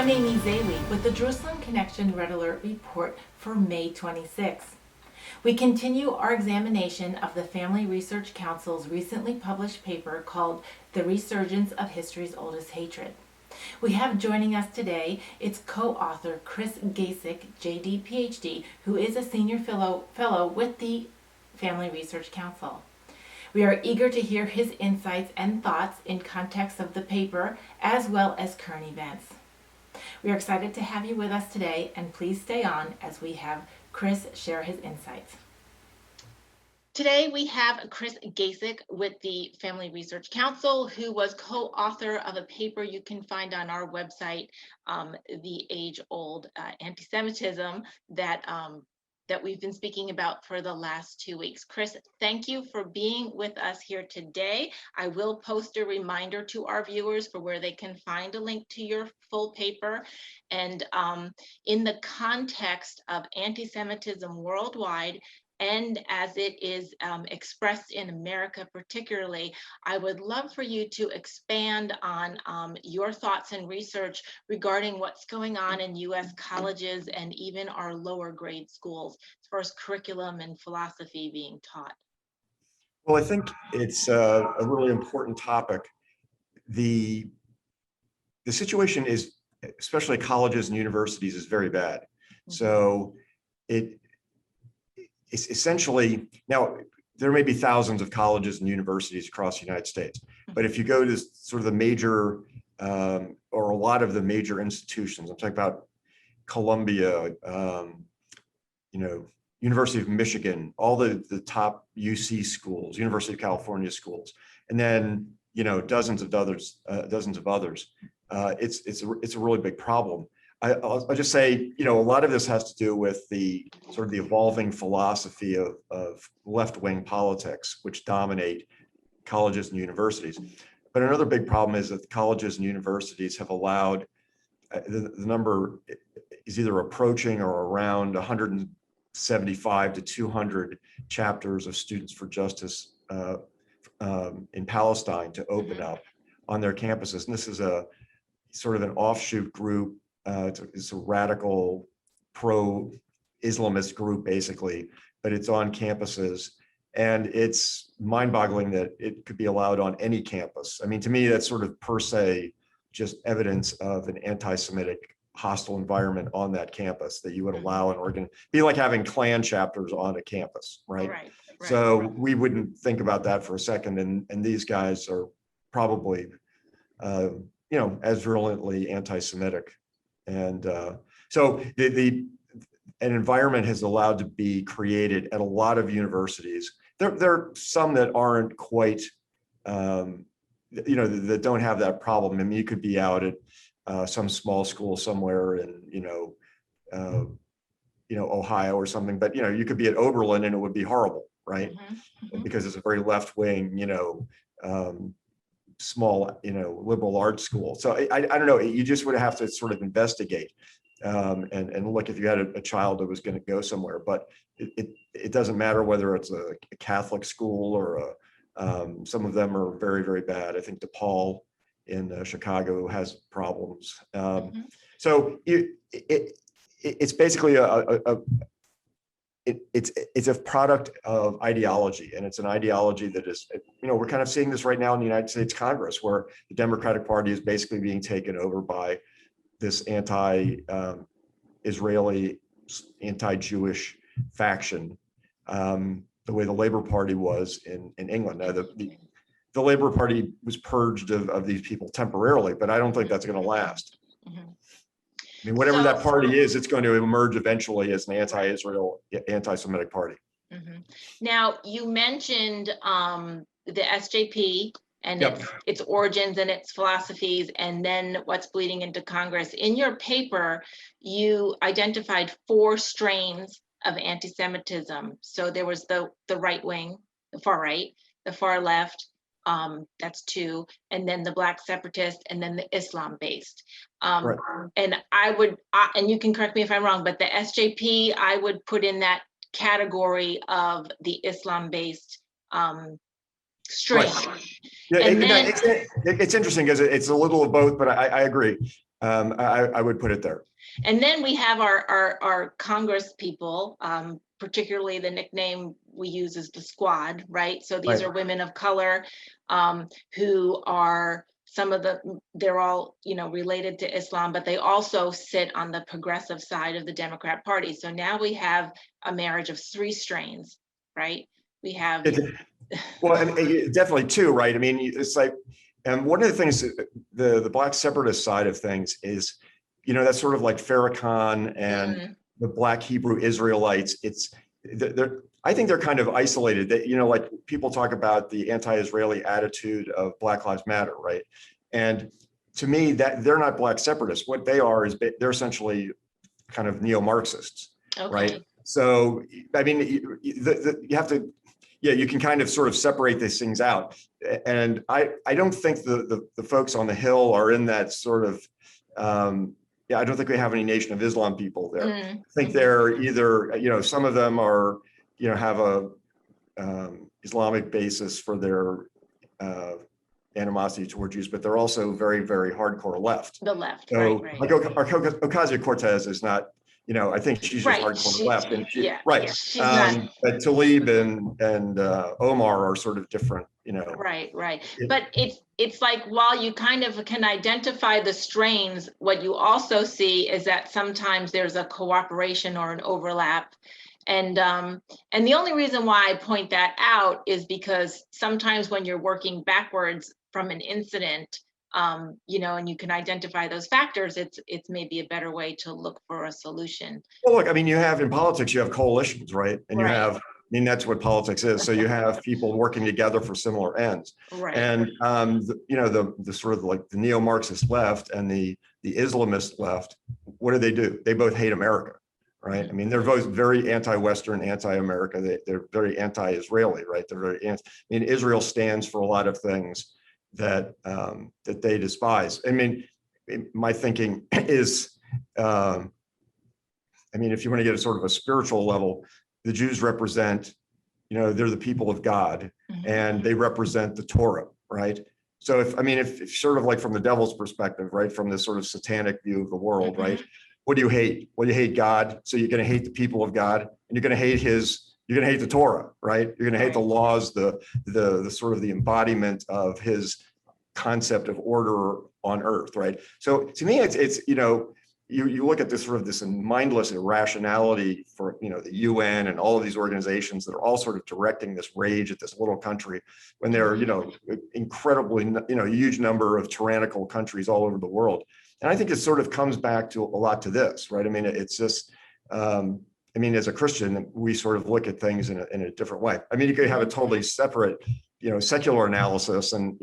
I'm Amy Zaley with the Jerusalem Connection Red Alert Report for May 26. We continue our examination of the Family Research Council's recently published paper called The Resurgence of History's Oldest Hatred. We have joining us today its co-author Chris Gacek, JD, PhD, who is a senior fellow with the Family Research Council. We are eager to hear his insights and thoughts in context of the paper as well as current events. We are excited to have you with us today, and please stay on as we have Chris share his insights. Today we have Chris Gacek with the Family Research Council, who was co-author of a paper you can find on our website, The Age-Old Antisemitism, that we've been speaking about for the last 2 weeks. Chris, thank you for being with us here today. I will post a reminder to our viewers for where they can find a link to your full paper. And in the context of anti-Semitism worldwide, and as it is expressed in America particularly, I would love for you to expand on your thoughts and research regarding what's going on in U.S. colleges and even our lower grade schools as far as curriculum and philosophy being taught. Well, I think it's a really important topic. The situation is, especially colleges and universities, is very bad. So it's essentially, now there may be thousands of colleges and universities across the United States, but if you go to sort of the major or a lot of the major institutions, I'm talking about Columbia, University of Michigan, all the top UC schools, University of California schools, and then dozens of others. It's a really big problem. I'll just say, a lot of this has to do with the sort of the evolving philosophy of left-wing politics, which dominate colleges and universities. But another big problem is that colleges and universities have allowed, the number is either approaching or around 175 to 200 chapters of Students for Justice in Palestine to open up on their campuses. And this is a sort of an offshoot group. It's a radical pro-Islamist group, basically, but it's on campuses. And it's mind-boggling that it could be allowed on any campus. I mean, to me, that's sort of per se just evidence of an anti-Semitic hostile environment on that campus, that you would allow an organ, be like having Klan chapters on a campus, right? So we wouldn't think about that for a second. And these guys are probably, as virulently anti-Semitic. And so an environment has allowed to be created at a lot of universities. There are some that aren't quite, that don't have that problem. I mean, you could be out at some small school somewhere in, Ohio or something, but, you could be at Oberlin and it would be horrible, right? Because it's a very left-wing, small, liberal arts school. So I don't know, you just would have to sort of investigate and look if you had a child that was going to go somewhere. But it doesn't matter whether it's a Catholic school or some of them are very, very bad. I think DePaul in Chicago has problems. So it's basically it's a product of ideology, and it's an ideology that is, we're kind of seeing this right now in the United States Congress, where the Democratic Party is basically being taken over by this anti-Israeli, anti-Jewish faction, the way the Labour Party was in England. Now, the Labour Party was purged of these people temporarily, but I don't think that's going to last. I mean, whatever that party is, it's going to emerge eventually as an anti-Israel, anti-Semitic party. Now, you mentioned the SJP and its origins and its philosophies, and then what's bleeding into Congress. In your paper, you identified 4 strains of anti-Semitism. So there was the right wing, the far right, the far left, that's 2, and then the Black separatist, and then the Islam-based. And I would, and you can correct me if I'm wrong, but the SJP, I would put in that category of the Islam-based strain. Yeah, it's interesting because it's a little of both, but I agree. I would put it there. And then we have our Congress people, particularly the nickname we use is the Squad, right? So these Right. are women of color who are they're all, related to Islam, but they also sit on the progressive side of the Democrat Party. So now we have a marriage of three strains, right? We have. Well, and definitely two, right? I mean, it's like, and one of the things, the Black separatist side of things is, that's sort of like Farrakhan and the Black Hebrew Israelites. I think they're kind of isolated. That, like people talk about the anti-Israeli attitude of Black Lives Matter, right? And to me, that they're not Black separatists. What they are is they're essentially kind of neo-Marxists, right? So, I mean, you have to. Yeah, you can kind of sort of separate these things out. And I don't think the folks on the Hill are in that sort of, I don't think we have any Nation of Islam people there. I think they're either, some of them are, have a Islamic basis for their animosity toward Jews, but they're also very, very hardcore left. The left, so, right. Like Ocasio-Cortez is not, I think she's just hardcore left, and she's not. But Tlaib and Omar are sort of different, Right. But it's like, while you kind of can identify the strains, what you also see is that sometimes there's a cooperation or an overlap. And the only reason why I point that out is because sometimes when you're working backwards from an incident, and you can identify those factors, it's maybe a better way to look for a solution. Well, look, I mean, you have in politics, you have coalitions, right? And you have, that's what politics is. So you have people working together for similar ends. Right. And, the sort of like the neo-Marxist left and the Islamist left, what do? They both hate America, right? I mean, they're both very anti-Western, anti-America. They're very anti-Israeli, right? They're very Israel stands for a lot of things that they despise. I mean, my thinking is, if you want to get a sort of a spiritual level, the Jews represent, they're the people of God, and they represent the Torah, right? So if sort of like from the devil's perspective, right, from this sort of satanic view of the world, right? What do you hate? Well, you hate God, so you're going to hate the people of God, and you're going to hate the Torah, right? You're going to hate the laws, the sort of the embodiment of his concept of order on earth, right? So to me, it's you look at this sort of this mindless irrationality for the UN and all of these organizations that are all sort of directing this rage at this little country when there are incredibly huge number of tyrannical countries all over the world. And I think it sort of comes back to a lot to this, right? I mean, it's just as a Christian, we sort of look at things in a different way. I mean, you could have a totally separate secular analysis, and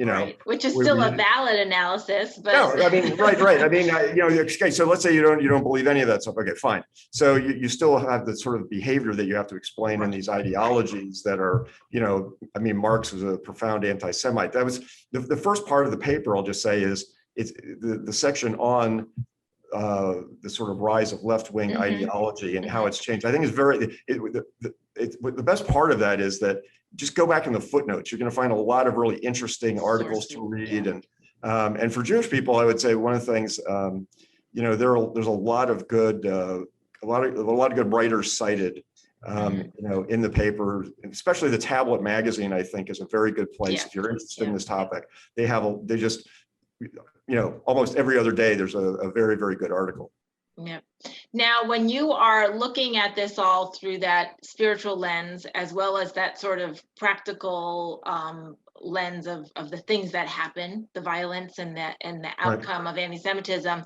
which is still a valid analysis, but no, I mean, right. I mean, okay, so let's say you don't believe any of that stuff. Okay, fine. So you still have the sort of behavior that you have to explain in these ideologies that are, Marx was a profound anti-Semite. That was the first part of the paper. I'll just say is it's the section on the sort of rise of left-wing ideology and how it's changed. I think it's the best part of that is that just go back in the footnotes. You're going to find a lot of really interesting articles to read. And for Jewish people, I would say one of the things, there's a lot of good, a lot of good writers cited, in the paper, especially the Tablet magazine, I think is a very good place if you're interested in this topic. They just almost every other day, there's a very, very good article. Yeah. Now, when you are looking at this all through that spiritual lens, as well as that sort of practical lens of the things that happen, the violence and the outcome of anti-Semitism,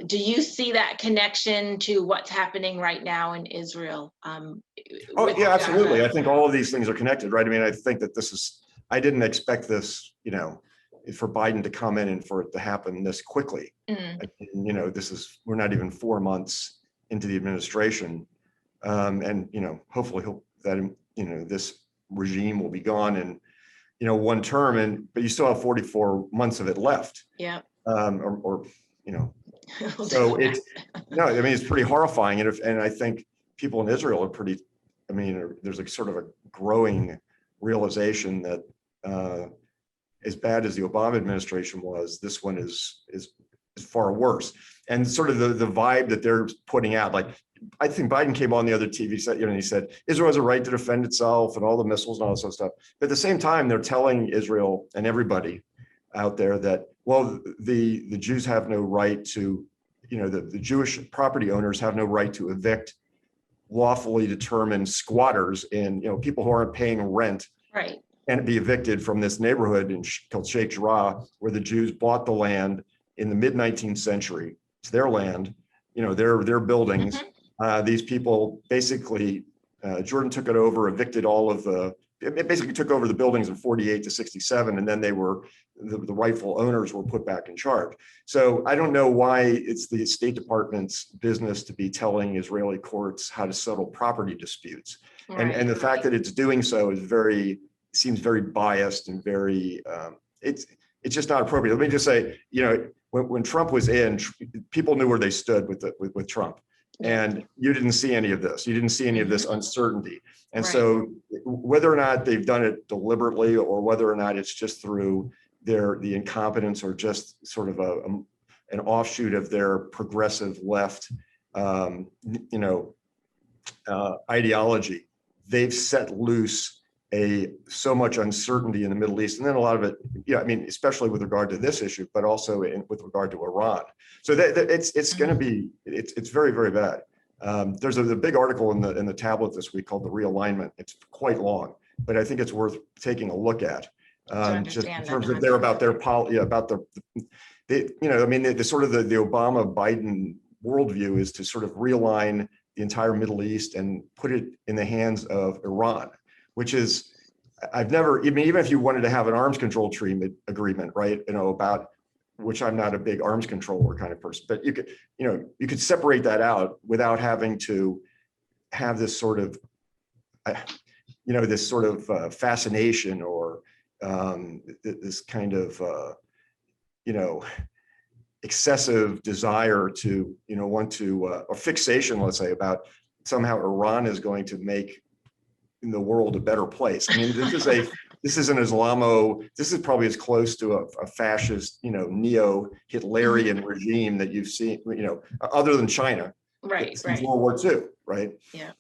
do you see that connection to what's happening right now in Israel? Absolutely. I think all of these things are connected, right? I mean, I think that I didn't expect this, for Biden to come in and for it to happen this quickly. We're not even 4 months into the administration. And, hopefully this regime will be gone in, one term, but you still have 44 months of it left. Yeah. So it's pretty horrifying. And I think people in Israel are pretty, there's a sort of a growing realization that, as bad as the Obama administration was, this one is is far worse. And sort of the vibe that they're putting out, like, I think Biden came on the other TV set, and he said, Israel has a right to defend itself and all the missiles and all this other stuff. But at the same time, they're telling Israel and everybody out there that, well, the Jews have no right to, the Jewish property owners have no right to evict lawfully determined squatters in, people who aren't paying rent. Right. And be evicted from this neighborhood called Sheikh Jarrah, where the Jews bought the land in the mid-19th century. It's their land, their buildings. Mm-hmm. These people basically, Jordan took it over, evicted all of it basically took over the buildings in 48 to 67, and then they were, the rightful owners were put back in charge. So I don't know why it's the State Department's business to be telling Israeli courts how to settle property disputes. Right. And the fact that it's doing so is seems very biased and very, it's just not appropriate. Let me just say, when Trump was in, people knew where they stood with Trump. And you didn't see any of this. You didn't see any of this uncertainty. And so whether or not they've done it deliberately, or whether or not it's just through the incompetence, or just sort of an offshoot of their progressive left, ideology, they've set loose so much uncertainty in the Middle East, and then a lot of it, especially with regard to this issue, but also with regard to Iran. So it's going to be, it's very, very bad. There's a big article in the tablet this week called "The Realignment." It's quite long, but I think it's worth taking a look at. Just in terms of their policy, about the sort of the Obama Biden worldview is to sort of realign the entire Middle East and put it in the hands of Iran, which is, even if you wanted to have an arms control agreement, right, about which I'm not a big arms controller kind of person, but you could separate that out without having to have this sort of, fascination, or this kind of, excessive desire to, want to, or fixation, let's say, about somehow Iran is going to make the world a better place. I mean, this is an this is probably as close to a fascist, neo-Hitlerian regime that you've seen, other than China, since World War II, right? Yeah.